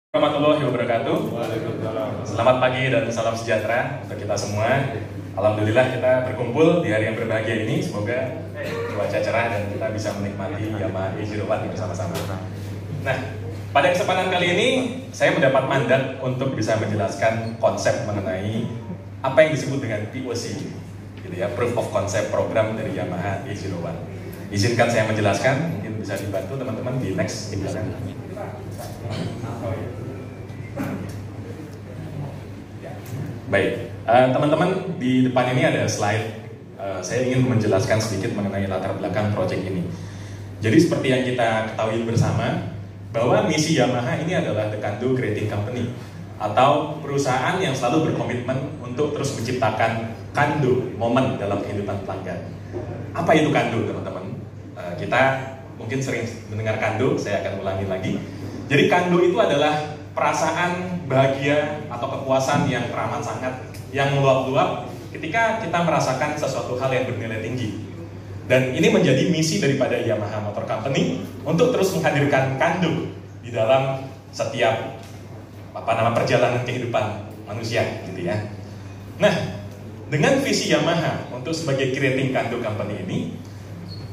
Warahmatullahi wabarakatuh. Waalaikumsalam. Selamat pagi dan salam sejahtera untuk kita semua. Alhamdulillah kita berkumpul di hari yang berbahagia ini. Semoga cuaca cerah dan kita bisa menikmati Yamaha E01 bersama-sama. Nah, pada kesempatan kali ini saya mendapat mandat untuk bisa menjelaskan konsep mengenai apa yang disebut dengan POC, gitu ya, Proof of Concept program dari Yamaha E01. Izinkan saya menjelaskan, mungkin bisa dibantu teman-teman di next di belakang. Baik, teman-teman di depan ini ada slide. Saya ingin menjelaskan sedikit mengenai latar belakang proyek ini. Jadi seperti yang kita ketahui bersama, bahwa misi Yamaha ini adalah The Kando Creating Company, atau perusahaan yang selalu berkomitmen untuk terus menciptakan kando momen dalam kehidupan pelanggan. Apa itu kando, teman-teman? Kita mungkin sering mendengar kando, saya akan ulangi lagi. Jadi kando itu adalah perasaan bahagia atau kepuasan yang teramat sangat, yang meluap-luap ketika kita merasakan sesuatu hal yang bernilai tinggi. Dan ini menjadi misi daripada Yamaha Motor Company untuk terus menghadirkan kando di dalam setiap perjalanan kehidupan manusia, gitu ya. Nah, dengan visi Yamaha untuk sebagai creating kando company ini,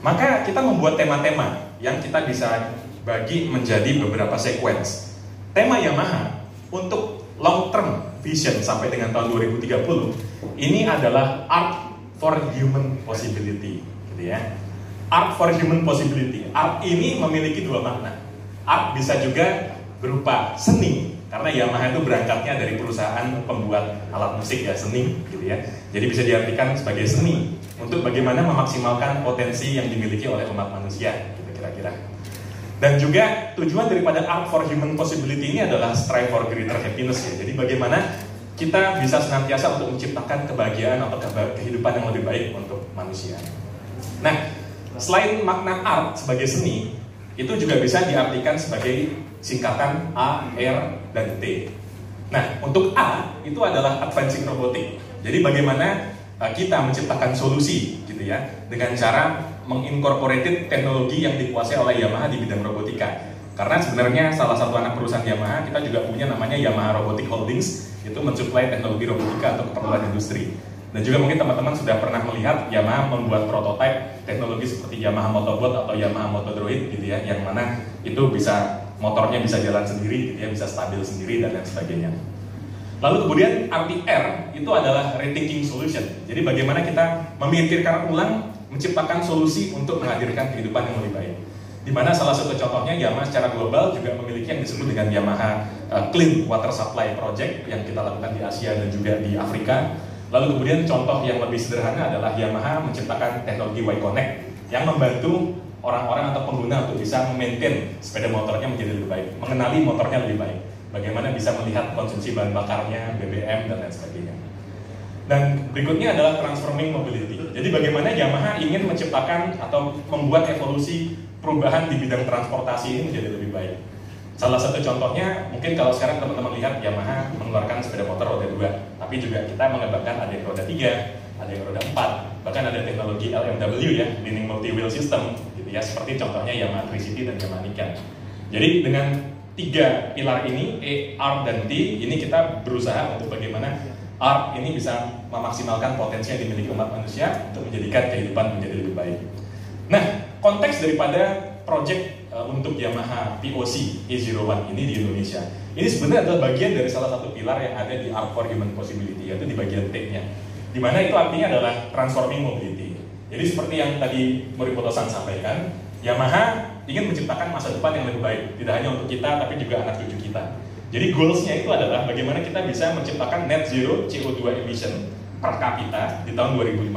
maka kita membuat tema-tema yang kita bisa bagi menjadi beberapa sequence. Tema Yamaha untuk long term vision sampai dengan tahun 2030 ini adalah Art for Human Possibility, gitu ya. Art for Human Possibility. Art ini memiliki dua makna. Art bisa juga berupa seni, karena Yamaha itu berangkatnya dari perusahaan pembuat alat musik ya, seni, gitu ya. Jadi bisa diartikan sebagai seni untuk bagaimana memaksimalkan potensi yang dimiliki oleh umat manusia, gitu kira-kira. Dan juga tujuan daripada Art for Human Possibility ini adalah strive for greater happiness ya. Jadi bagaimana kita bisa senantiasa untuk menciptakan kebahagiaan atau kehidupan yang lebih baik untuk manusia. Nah, selain makna art sebagai seni, itu juga bisa diartikan sebagai singkatan A, R, dan T. Nah, untuk A itu adalah advancing robotic. Jadi bagaimana kita menciptakan solusi, gitu ya, dengan cara mengincorporated teknologi yang dikuasai oleh Yamaha di bidang robotika. Karena sebenarnya salah satu anak perusahaan Yamaha, kita juga punya namanya Yamaha Robotic Holdings, itu mensuplai teknologi robotika untuk keperluan industri. Dan juga mungkin teman-teman sudah pernah melihat Yamaha membuat prototipe teknologi seperti Yamaha Motobot atau Yamaha Motodroid, gitu ya, yang mana itu bisa motornya bisa jalan sendiri, gitu ya, bisa stabil sendiri dan lain sebagainya. Lalu kemudian arti R itu adalah rethinking solution. Jadi bagaimana kita memikirkan ulang, menciptakan solusi untuk menghadirkan kehidupan yang lebih baik. Di mana salah satu contohnya Yamaha secara global juga memiliki yang disebut dengan Yamaha Clean Water Supply Project yang kita lakukan di Asia dan juga di Afrika. Lalu kemudian contoh yang lebih sederhana adalah Yamaha menciptakan teknologi Y-Connect yang membantu orang-orang atau pengguna untuk bisa memaintain sepeda motornya menjadi lebih baik, mengenali motornya lebih baik. Bagaimana bisa melihat konsumsi bahan bakarnya, BBM, dan lain sebagainya. Dan berikutnya adalah transforming mobility. Jadi bagaimana Yamaha ingin menciptakan atau membuat evolusi perubahan di bidang transportasi ini menjadi lebih baik. Salah satu contohnya, mungkin kalau sekarang teman-teman lihat Yamaha mengeluarkan sepeda motor roda 2, tapi juga kita mengembangkan ada yang roda 3, ada yang roda 4, bahkan ada teknologi LMW ya, Leaning Multi-Wheel System, gitu ya, seperti contohnya Yamaha Tricity dan Yamaha Niken. Jadi dengan tiga pilar ini, E, R, dan T, ini kita berusaha untuk bagaimana art ini bisa memaksimalkan potensi yang dimiliki umat manusia untuk menjadikan kehidupan menjadi lebih baik. Nah, konteks daripada project untuk Yamaha POC E01 ini di Indonesia, ini sebenarnya adalah bagian dari salah satu pilar yang ada di Art for Human Possibility, yaitu di bagian T-nya, di mana itu artinya adalah transforming mobility. Jadi seperti yang tadi Morimoto-san sampaikan, Yamaha ingin menciptakan masa depan yang lebih baik, tidak hanya untuk kita, tapi juga anak cucu kita. Jadi goals-nya itu adalah bagaimana kita bisa menciptakan net zero CO2 emission per kapita di tahun 2050.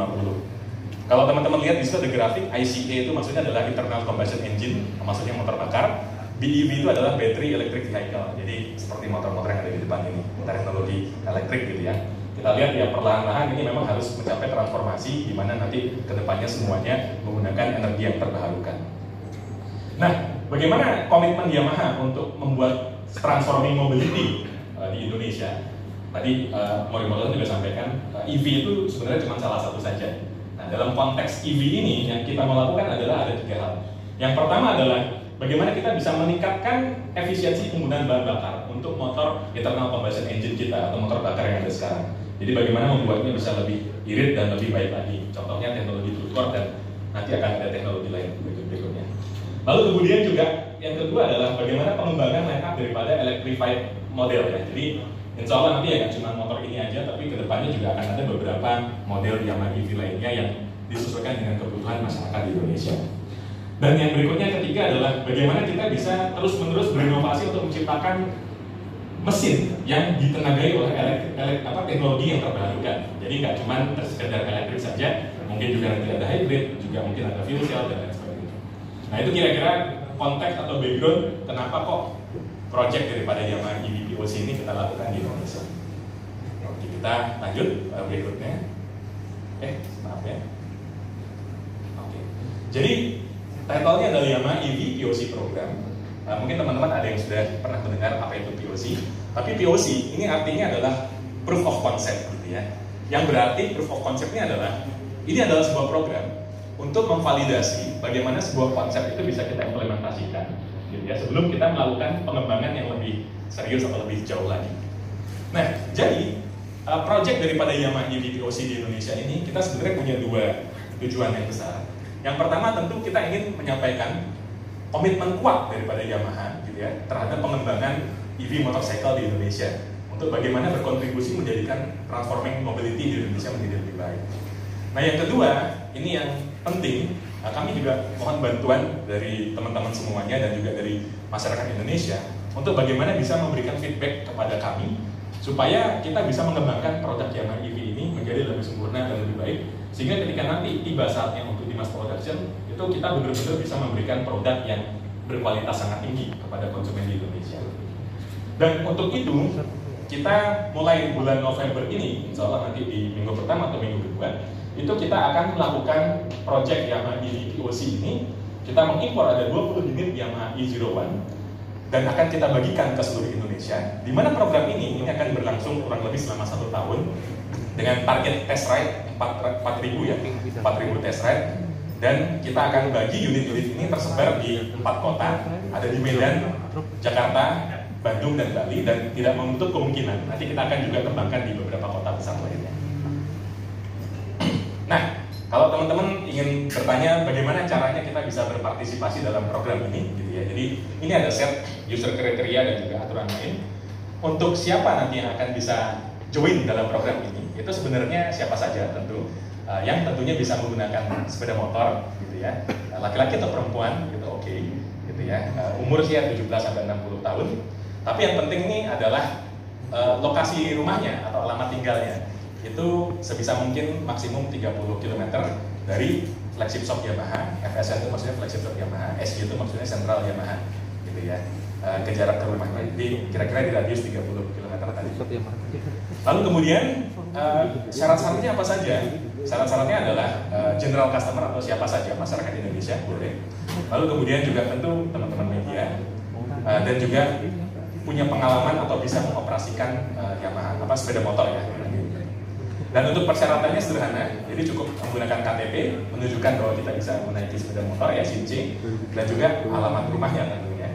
Kalau teman-teman lihat di situ ada grafik, ICE itu maksudnya adalah internal combustion engine, maksudnya motor bakar. BEV itu adalah battery electric vehicle, jadi seperti motor-motor yang ada di depan ini, teknologi elektrik, gitu ya. Kita lihat ya, perlahan-lahan ini memang harus mencapai transformasi di mana nanti kedepannya semuanya menggunakan energi yang terbarukan. Nah, bagaimana komitmen Yamaha untuk membuat transforming mobility di Indonesia? Tadi Morimoto juga sampaikan, EV itu sebenarnya cuma salah satu saja. Nah, dalam konteks EV ini yang kita melakukan adalah ada tiga hal. Yang pertama adalah bagaimana kita bisa meningkatkan efisiensi penggunaan bahan bakar untuk motor internal combustion engine kita atau motor bakar yang ada sekarang. Jadi bagaimana membuatnya bisa lebih irit dan lebih baik lagi. Contohnya teknologi TrueCore dan nanti akan ada teknologi lain berikutnya. Lalu kemudian juga yang kedua adalah bagaimana pengembangan line up daripada electrified model ya. Jadi insya Allah nanti ya nggak cuma motor ini aja, tapi kedepannya juga akan ada beberapa model Yamaha EV lainnya yang disesuaikan dengan kebutuhan masyarakat di Indonesia. Dan yang berikutnya ketiga adalah bagaimana kita bisa terus-menerus berinovasi untuk menciptakan mesin yang ditenagai oleh teknologi yang terbarukan. Jadi nggak cuma sekedar elektrik saja, mungkin juga nanti ada hybrid, juga mungkin ada fuel cell dan lain sebagainya. Nah itu kira-kira konteks atau background kenapa kok project daripada Yamaha EV POC ini kita lakukan di Indonesia. Oke, kita lanjut berikutnya. Maaf ya. Oke, jadi title-nya adalah Yamaha EV POC Program. Mungkin teman-teman ada yang sudah pernah mendengar apa itu POC. Tapi POC ini artinya adalah proof of concept gitu ya. Yang berarti proof of concept ini adalah sebuah program untuk memvalidasi bagaimana sebuah konsep itu bisa kita implementasikan gitu ya, sebelum kita melakukan pengembangan yang lebih serius atau lebih jauh lagi. Nah, jadi project daripada Yamaha EV POC di Indonesia ini kita sebenarnya punya dua tujuan yang besar. Yang pertama tentu kita ingin menyampaikan komitmen kuat daripada Yamaha gitu ya terhadap pengembangan EV motorcycle di Indonesia untuk bagaimana berkontribusi menjadikan transforming mobility di Indonesia menjadi lebih baik. Nah yang kedua, ini yang penting, kami juga mohon bantuan dari teman-teman semuanya dan juga dari masyarakat Indonesia untuk bagaimana bisa memberikan feedback kepada kami supaya kita bisa mengembangkan produk Yamaha EV ini menjadi lebih sempurna dan lebih baik, sehingga ketika nanti tiba saatnya untuk di mass production itu kita benar-benar bisa memberikan produk yang berkualitas sangat tinggi kepada konsumen di Indonesia. Dan untuk itu kita mulai bulan November ini, insya Allah nanti di minggu pertama atau minggu kedua, itu kita akan melakukan project Yamaha EV POC ini. Kita mengimpor ada 20 unit Yamaha E01 dan akan kita bagikan ke seluruh Indonesia, di mana program ini akan berlangsung kurang lebih selama 1 tahun dengan target test ride 4.000 ya, 4.000 test ride, dan kita akan bagi unit-unit ini tersebar di 4 kota, ada di Medan, Jakarta, Bandung, dan Bali, dan tidak menutup kemungkinan nanti kita akan juga kembangkan di beberapa kota besar lainnya. Nah, kalau teman-teman ingin bertanya bagaimana caranya kita bisa berpartisipasi dalam program ini, gitu ya. Jadi ini ada set user kriteria dan juga aturan main. Untuk siapa nanti yang akan bisa join dalam program ini, itu sebenarnya siapa saja tentu, yang tentunya bisa menggunakan sepeda motor, gitu ya, laki-laki atau perempuan, gitu oke, gitu ya, umur sih 17 sampai 60 tahun. Tapi yang penting ini adalah lokasi rumahnya atau alamat tinggalnya. Itu sebisa mungkin maksimum 30 km dari flagship shop Yamaha. FSN itu maksudnya flagship shop Yamaha, SY itu maksudnya sentral Yamaha, gitu ya, ke jarak ke rumahnya. Jadi kira-kira di radius 30 km tadi. Lalu kemudian syarat-syaratnya apa saja? Syarat-syaratnya adalah general customer atau siapa saja masyarakat Indonesia boleh. Lalu kemudian juga tentu teman-teman media dan juga punya pengalaman atau bisa mengoperasikan Yamaha sepeda motor ya. Dan untuk persyaratannya sederhana, jadi cukup menggunakan KTP, menunjukkan bahwa kita bisa menaiki sepeda motor ya, SIM C, dan juga alamat rumahnya tentunya.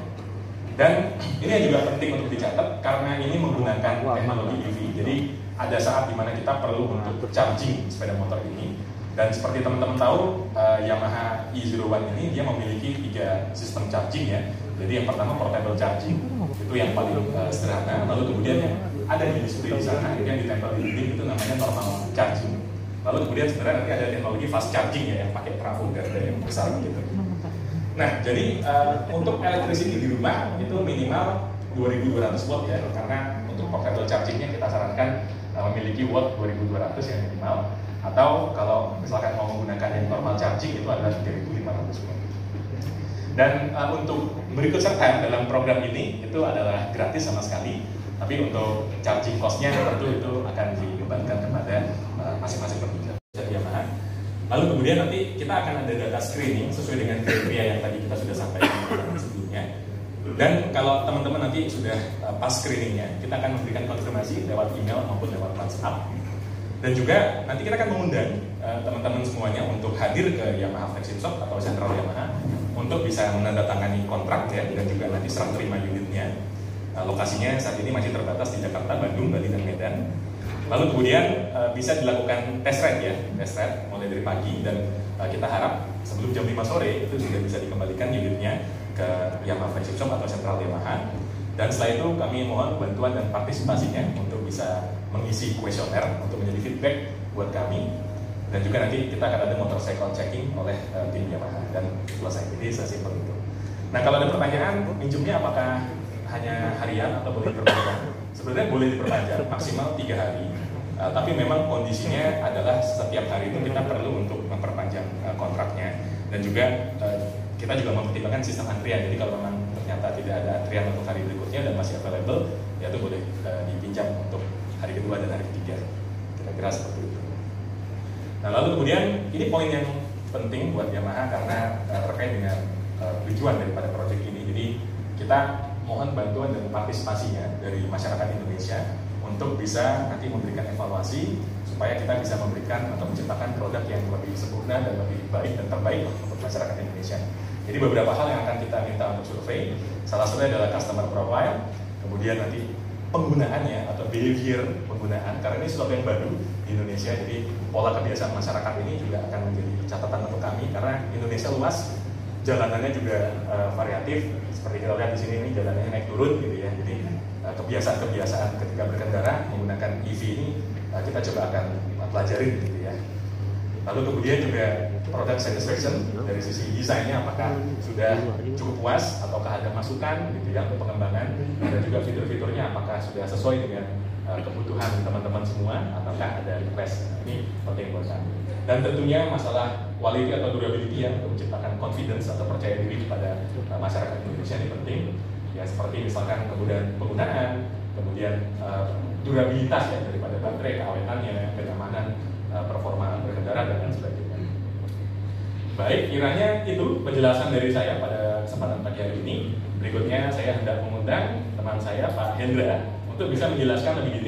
Dan ini yang juga penting untuk dicatat karena ini menggunakan teknologi EV. Jadi ada saat dimana kita perlu untuk charging sepeda motor ini. Dan seperti teman-teman tahu, Yamaha E01 ini dia memiliki 3 sistem charging ya. Jadi yang pertama portable charging, itu yang paling sederhana. Lalu kemudian yang ada di display di sana, yang ditempel di dinding itu namanya normal charging. Lalu kemudian sebenarnya nanti ada teknologi fast charging ya, yang pakai trafo garda yang besar gitu. Nah, jadi untuk electricity di rumah itu minimal 2200 watt ya, karena untuk portable chargingnya kita sarankan memiliki watt 2200 yang minimal. Atau kalau misalkan mau menggunakan yang normal charging itu adalah 3500 watt. Dan untuk berikut serta dalam program ini itu adalah gratis sama sekali. Tapi untuk charging cost-nya tentu itu akan dibebankan kepada masing-masing pengguna Yamaha. Lalu kemudian nanti kita akan ada data screening sesuai dengan kriteria yang tadi kita sudah sampaikan sebelumnya. Dan kalau teman-teman nanti sudah pas screeningnya, kita akan memberikan konfirmasi lewat email maupun lewat WhatsApp. Dan juga nanti kita akan mengundang teman-teman semuanya untuk hadir ke Yamaha Flagship Shop atau Sentral Yamaha untuk bisa menandatangani kontrak ya, dan juga nanti serah terima unitnya. Lokasinya saat ini masih terbatas di Jakarta, Bandung, Bali, dan Medan. Lalu kemudian bisa dilakukan test ride ya, test ride mulai dari pagi, dan kita harap sebelum jam 5 sore itu sudah bisa dikembalikan unitnya ke Yamaha Flagship Shop atau sentral Yamaha. Dan setelah itu kami mohon bantuan dan partisipasinya untuk bisa mengisi kuesioner untuk menjadi feedback buat kami. Dan juga nanti kita akan ada motorcycle checking oleh tim Yamaha dan selesai. Jadi sesimpel itu. Nah, kalau ada pertanyaan, minjemnya apakah hanya harian atau boleh diperpanjang? Sebenarnya boleh diperpanjang maksimal 3 hari. Tapi memang kondisinya adalah setiap hari itu kita perlu untuk memperpanjang kontraknya. Dan juga kita juga mempertimbangkan sistem antrian. Jadi kalau memang ternyata tidak ada antrian untuk hari berikutnya dan masih available, ya itu boleh dipinjam untuk hari kedua dan hari ketiga. Kira-kira seperti itu. Nah, lalu kemudian ini poin yang penting buat Yamaha karena terkait dengan tujuan daripada proyek ini. Jadi kita mohon bantuan dan partisipasinya dari masyarakat Indonesia untuk bisa nanti memberikan evaluasi supaya kita bisa memberikan atau menciptakan produk yang lebih sempurna dan lebih baik dan terbaik untuk masyarakat Indonesia. Jadi beberapa hal yang akan kita minta untuk survei, salah satunya adalah customer profile, kemudian nanti penggunaannya atau behavior penggunaan, karena ini sesuatu yang baru di Indonesia, jadi pola kebiasaan masyarakat ini juga akan menjadi catatan untuk kami karena Indonesia luas, jalanannya juga variatif. Seperti kita lihat di sini, ini jalanannya naik turun gitu ya. Jadi kebiasaan-kebiasaan ketika berkendara menggunakan EV ini kita coba akan pelajari gitu ya. Lalu kemudian juga product satisfaction dari sisi desainnya, apakah sudah cukup puas ataukah ada masukan gitu ya untuk pengembangan, dan juga fitur-fiturnya apakah sudah sesuai dengan kebutuhan teman-teman semua ataukah ada request. Ini penting buat kami. Dan tentunya masalah quality atau durability ya, untuk menciptakan confidence atau percaya diri kepada masyarakat Indonesia ini penting. Ya seperti misalkan kemudahan penggunaan, kemudian durabilitas ya daripada baterai, keawetannya, kenyamanan, performa berkendara dan lain sebagainya. Baik, kiranya itu penjelasan dari saya pada kesempatan pagi hari ini. Berikutnya saya hendak mengundang teman saya Pak Hendra untuk bisa menjelaskan lebih detail